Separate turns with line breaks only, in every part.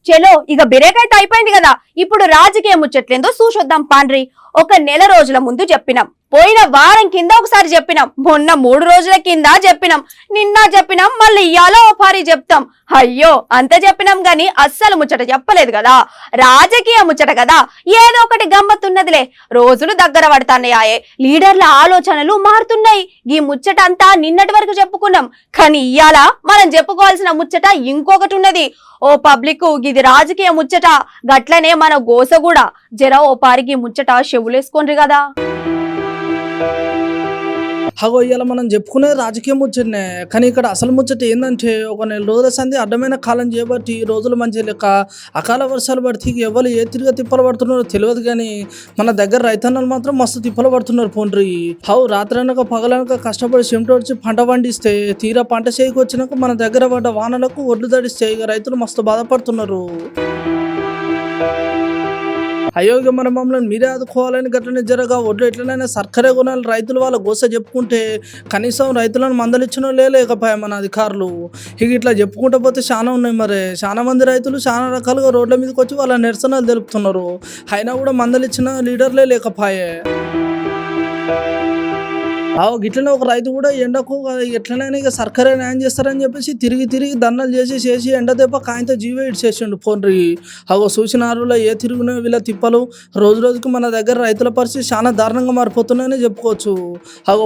చలో ఇక బ్రేక్ అయితే అయిపోయింది కదా, ఇప్పుడు రాజకీయ ముచ్చట్లేందో చూసొద్దాం పాండ్రి. ఒక నెల రోజుల ముందు చెప్పినాం, పోయిన వారం కింద ఒకసారి చెప్పినాం, మొన్న 3 రోజుల కింద చెప్పినాం, నిన్న చెప్పినాం, మళ్ళీ ఇయ్యాల ఓ పారి చెప్తాం. అయ్యో అంత చెప్పినాం గాని అస్సలు ముచ్చట చెప్పలేదు కదా. రాజకీయ ముచ్చట కదా, ఏదో ఒకటి గమ్మత్తున్నదిలే. రోజులు దగ్గర పడతాన్నాయే, లీడర్ల ఆలోచనలు మారుతున్నాయి. ఈ ముచ్చట అంతా నిన్నటి వరకు చెప్పుకున్నాం, కానీ ఇయ్యాల మనం చెప్పుకోవాల్సిన ముచ్చట ఇంకొకటి ఉన్నది. ఓ పబ్లిక్, ఇది రాజకీయ ముచ్చట, గట్లనే మన గోస కూడా. జర ఓ పారికి ముచ్చట చెవులేసుకోండి కదా.
హగో ఇవాళ మనం చెప్పుకునేది రాజకీయ ముచ్చటనే, కానీ ఇక్కడ అసలు ముచ్చట ఏంటంటే ఒక నెల రోజుల సంది అడ్డమైన కాలం చేయబట్టి రోజులు మంచి లెక్క అకాల వర్షాలు పడితే ఎవరు ఏ తిరిగి తిప్పలు పడుతున్నారో తెలియదు, కానీ మన దగ్గర రైతన్నలు మాత్రం మస్తు తిప్పలు పడుతున్నారు. పోండ్రి రాత్రి అనక పగలనక కష్టపడి చెమటొచ్చి పంట పండిస్తే తీరా పంట చేయికి వచ్చినాక మన దగ్గర పడ్డ వానలకు ఒడ్లు తడిస్తే ఇక రైతులు మస్తు బాధపడుతున్నారు. అయ్యో ఇక మన మమ్మల్ని మీరే ఆదుకోవాలని గట్లనే జరగా ఒడ్లు ఎట్లనైనా సర్కరే కొనాలి రైతులు వాళ్ళ గోస చెప్పుకుంటే కనీసం రైతులను మందలిచ్చినో లేకపోయా మన అధికారులు. ఇక ఇట్లా చెప్పుకుంటూ పోతే చాలా ఉన్నాయి. మరి చాలా మంది రైతులు చాలా రకాలుగా రోడ్ల మీదకి వచ్చి వాళ్ళ నిరసనలు తెలుపుతున్నారు, అయినా కూడా మందలిచ్చిన లీడర్లే లేకపోయే. గిట్లనే ఒక రైతు కూడా ఎండకు ఎట్లనైనా ఇక సర్కరే న్యాయం చేస్తారని చెప్పేసి తిరిగి దండలు చేసి ఎండ దెబ్బ కాయంతో జీవే ఇడ్చేసిండు. పోన్రి సూచనారులో ఏ తిరుగునో వీళ్ళ తిప్పలు రోజు రోజుకి మన దగ్గర రైతుల పరిస్థితి చాలా దారుణంగా మారిపోతున్నాయని చెప్పుకోవచ్చు.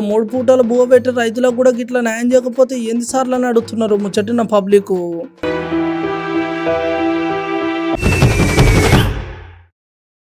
3 పూటలు బువ్వ పెట్టి రైతులకు కూడా గిట్లా న్యాయం చేయకపోతే ఎన్ని సార్లు అని అడుగుతున్నారు ముచ్చటిన పబ్లిక్.